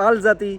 alzati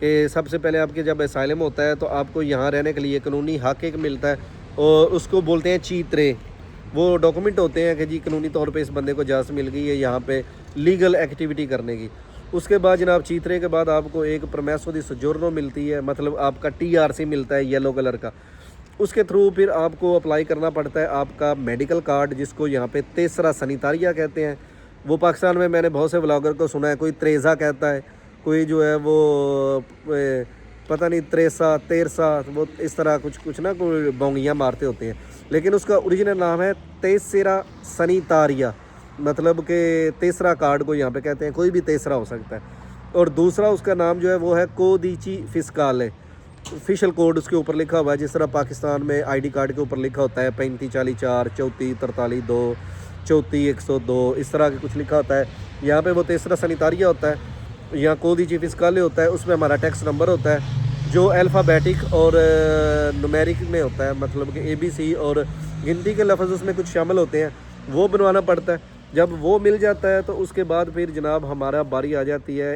کہ سب سے پہلے آپ کے جب اسائلم ہوتا ہے تو آپ کو یہاں رہنے کے لیے قانونی حق ایک ملتا ہے اور اس کو بولتے ہیں چیترے. وہ ڈاکومنٹ ہوتے ہیں کہ جی قانونی طور پہ اس بندے کو اجازت مل گئی ہے یہاں پہ لیگل ایکٹیویٹی کرنے کی. اس کے بعد جناب چیترے کے بعد آپ کو ایک پرمیسو دی سوجورنو ملتی ہے, مطلب آپ کا TRC ملتا ہے یلو کلر کا. اس کے تھرو پھر آپ کو اپلائی کرنا پڑتا ہے آپ کا میڈیکل کارڈ, جس کو یہاں پہ تیسرا سنیتاریہ کہتے ہیں. وہ پاکستان میں نے بہت سے ولاگر کو سنا ہے, کوئی تریزا کہتا ہے, کوئی جو ہے وہ پتہ نہیں تیرسا وہ اس طرح کچھ نا کوئی بونگیاں مارتے ہوتے ہیں, لیکن اس کا اوریجنل نام ہے تیسرا سنیتاریہ, مطلب کہ تیسرا کارڈ کو یہاں پہ کہتے ہیں, کوئی بھی تیسرا ہو سکتا ہے. اور دوسرا اس کا نام جو ہے وہ ہے کوڈیچی فسکالے, آفیشیل کوڈ اس کے اوپر لکھا ہوا ہے جس طرح پاکستان میں ID کارڈ کے اوپر لکھا ہوتا ہے 3544 34 43 2 34 102, اس طرح کے کچھ لکھا ہوتا ہے. یہاں پہ وہ تیسرا سنیتاریہ ہوتا ہے, یہاں کوڈیچی فسکالے ہوتا ہے. اس میں ہمارا ٹیکس نمبر ہوتا ہے جو الفابیٹک اور نومیرک میں ہوتا ہے, مطلب کہ ABC اور گنتی کے لفظ اس میں کچھ شامل ہوتے ہیں, وہ بنوانا پڑتا ہے. جب وہ مل جاتا ہے تو اس کے بعد پھر جناب ہمارا باری آ جاتی ہے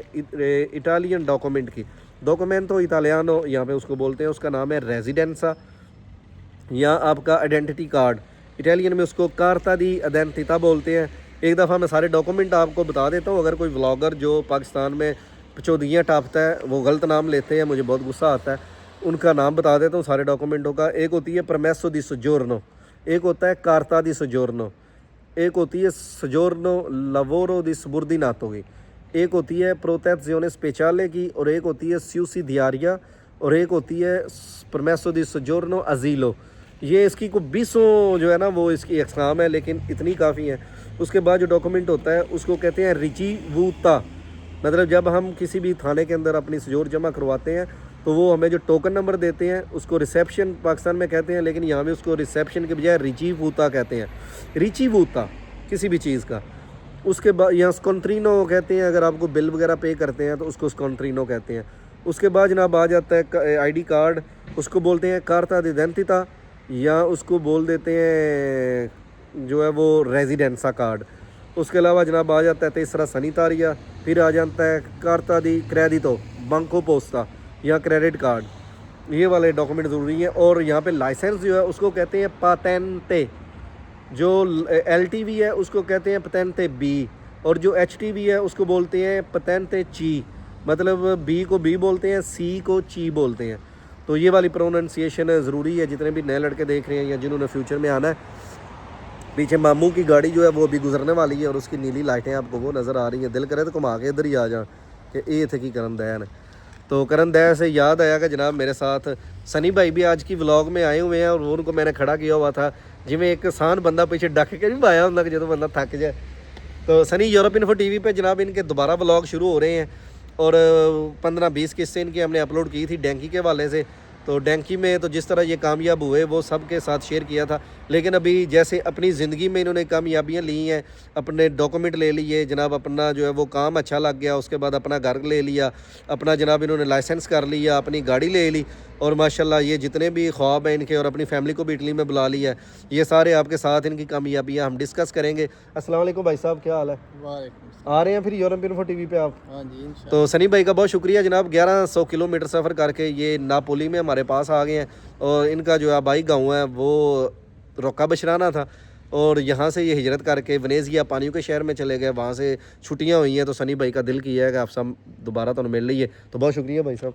اٹالین ڈاکومنٹ کی. ڈاکومنٹو اٹالیانو یہاں پہ اس کو بولتے ہیں, اس کا نام ہے ریزیڈنسا, یا آپ کا آئیڈینٹی کارڈ, اٹالین میں اس کو کارتا دی ایڈنٹیتا بولتے ہیں. ایک دفعہ میں سارے ڈاکومنٹ آپ کو بتا دیتا ہوں, اگر کوئی ولاگر جو پاکستان میں چودھیاں ٹاپتا ہے وہ غلط نام لیتے ہیں, مجھے بہت غصہ آتا ہے. ان کا نام بتا دیتا ہوں سارے ڈاکومنٹوں کا. ایک ہوتی ہے پرمیسو دی سوجورنو, ایک ہوتا ہے کارتا دی سوجورنو, ایک ہوتی ہے سوجورنو لورو دی سبوردیناتو کی, ایک ہوتی ہے پروتیزیونے سپیچالے کی, اور ایک ہوتی ہے سیوسی دیاریا, اور ایک ہوتی ہے پرمیسو دی سوجورنو ازیلو. یہ اس کی کو 20 جو ہے نا وہ اس کی اقسام ہے, لیکن اتنی کافی ہیں. اس کے بعد جو ڈاکومنٹ ہوتا ہے اس کو کہتے ہیں ریچیووتا, مطلب جب ہم کسی بھی تھانے کے اندر اپنی سجور جمع کرواتے ہیں تو وہ ہمیں جو ٹوکن نمبر دیتے ہیں اس کو ریسیپشن پاکستان میں کہتے ہیں, لیکن یہاں بھی اس کو ریسیپشن کے بجائے ریچیووتا کہتے ہیں, ریچیووتا کسی بھی چیز کا. اس کے بعد یہاں سکونٹرینو کہتے ہیں, اگر آپ کو بل وغیرہ پے کرتے ہیں تو اس کو سکونٹرینو کہتے ہیں. اس کے بعد جناب آ جاتا ہے ID کارڈ, اس کو بولتے ہیں کارتا دی ایڈنٹیتا, یا اس کو بول دیتے ہیں جو ہے وہ ریزیڈنسا کارڈ. اس کے علاوہ جناب آ جاتا ہے تیسرا سنیتاریہ, پھر آ جاتا ہے کارتا دی کریڈیٹو بانکو پوستا یا کریڈٹ کارڈ. یہ والے ڈاکومنٹ ضروری ہیں. اور یہاں پہ لائسنس جو ہے اس کو کہتے ہیں پاتینتے, جو LTV ہے اس کو کہتے ہیں پتینتے B, اور جو HTV ہے اس کو بولتے ہیں پتینتے چی, مطلب B کو B بولتے ہیں, C کو چی بولتے ہیں. تو یہ والی پروننسیشن ضروری ہے. جتنے بھی نئے لڑکے دیکھ رہے ہیں یا جنہوں نے فیوچر میں آنا ہے, پیچھے ماموں کی گاڑی جو ہے وہ بھی گزرنے والی ہے اور اس کی نیلی لائٹیں آپ کو وہ نظر آ رہی ہیں, دل کرے تو کما کے ادھر ہی آ جائیں کہ یہ تھے کی کرن دین. تو کرن دین سے یاد آیا کہ جناب میرے ساتھ سنی بھائی بھی آج کی ولاگ میں آئے ہوئے ہیں, اور ان کو میں نے کھڑا کیا ہوا تھا جی میں ایک آسان بندہ پیچھے ڈک کے بھی آیا ہوں کہ جب بندہ تھک جائے. تو سنی یورپ انفو TV پہ جناب ان کے دوبارہ ولاگ شروع ہو رہے ہیں, اور 15-20 قصے ان کے ہم نے اپلوڈ کی تھی ڈینکی کے حوالے سے. تو ڈینکی میں تو جس طرح یہ کامیاب ہوئے وہ سب کے ساتھ شیئر کیا تھا, لیکن ابھی جیسے اپنی زندگی میں انہوں نے کامیابیاں لی ہیں, اپنے ڈاکومنٹ لے لیے جناب, اپنا جو ہے وہ کام اچھا لگ گیا, اس کے بعد اپنا گھر لے لیا, اپنا جناب انہوں نے لائسنس کر لیا, اپنی گاڑی لے لی, اور ماشاءاللہ یہ جتنے بھی خواب ہیں ان کے, اور اپنی فیملی کو بھی اٹلی میں بلا لیا ہے. یہ سارے آپ کے ساتھ ان کی کامیابیاں ہم ڈسکس کریں گے. السلام علیکم بھائی صاحب, کیا حال ہے؟ وعلیکم آ رہے ہیں پھر یورپ انفو TV پہ آپ؟ ہاں جی انشاءاللہ. تو سنی بھائی کا بہت شکریہ جناب, 1100 کلومیٹر سفر کر کے یہ ناپولی میں ہمارے پاس آ گئے ہیں, اور ان کا جو آبائی گاؤں ہے وہ روکا بشرانہ تھا, اور یہاں سے یہ ہجرت کر کے ونیزیا پانیوں کے شہر میں چلے گئے. وہاں سے چھٹیاں ہوئی ہیں تو سنی بھائی کا دل کیا ہے کہ آپ سب دوبارہ تو مل لیے, تو بہت شکریہ بھائی صاحب.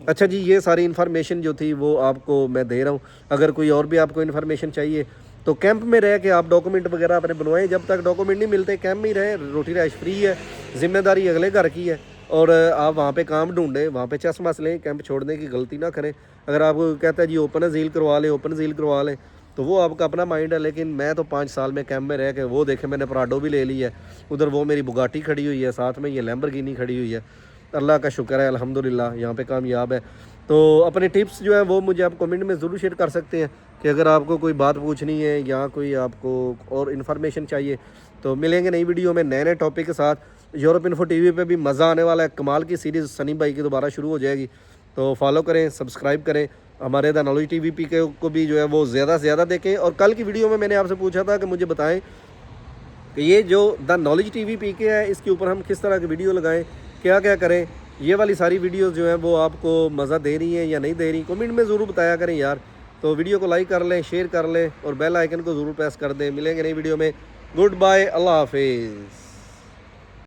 اچھا جی, یہ ساری انفارمیشن جو تھی وہ آپ کو میں دے رہا ہوں. اگر کوئی اور بھی آپ کو انفارمیشن چاہیے تو کیمپ میں رہ کے آپ ڈاکومنٹ وغیرہ اپنے بنوائیں. جب تک ڈاکومنٹ نہیں ملتے کیمپ میں ہی رہیں, روٹی رہائش فری ہے, ذمہ داری اگلے گھر کی ہے, اور آپ وہاں پہ کام ڈھونڈیں, وہاں پہ چس مس لیں, کیمپ چھوڑنے کی غلطی نہ کریں. اگر آپ کو کہتا ہے جی اوپن زیل کروا لیں, اوپن زیل کروا لیں, تو وہ آپ کا اپنا مائنڈ ہے. لیکن میں تو 5 سال میں کیمپ میں رہ کے وہ دیکھیں, میں نے پراڈو بھی لے لی ہے, ادھر وہ میری بگاٹی کھڑی ہوئی ہے, ساتھ میں یہ لیمبرگینی کھڑی ہوئی ہے. اللہ کا شکر ہے الحمدللہ یہاں پہ کامیاب ہے. تو اپنے ٹپس جو ہیں وہ مجھے آپ کمنٹ میں ضرور شیئر کر سکتے ہیں, کہ اگر آپ کو کوئی بات پوچھنی ہے یا کوئی آپ کو اور انفارمیشن چاہیے. تو ملیں گے نئی ویڈیو میں نئے ٹاپک کے ساتھ. یورپ انفو TV پہ بھی مزہ آنے والا ہے, کمال کی سیریز سنی بھائی کی دوبارہ شروع ہو جائے گی. تو فالو کریں, سبسکرائب کریں, ہمارے دا نالج TV پی کو بھی جو ہے وہ زیادہ سے زیادہ دیکھیں. اور کل کی ویڈیو میں نے آپ سے پوچھا تھا کہ مجھے بتائیں کہ یہ جو دا نالج TV PK ہے اس کے اوپر ہم کس طرح کی ویڈیو لگائیں, کیا کیا کریں. یہ والی ساری ویڈیوز جو ہیں وہ آپ کو مزہ دے رہی ہیں یا نہیں دے رہی، کمنٹ میں ضرور بتایا کریں یار. تو ویڈیو کو لائک کر لیں، شیئر کر لیں اور بیل آئیکن کو ضرور پریس کر دیں. ملیں گے نئی ویڈیو میں. گڈ بائے، اللہ حافظ.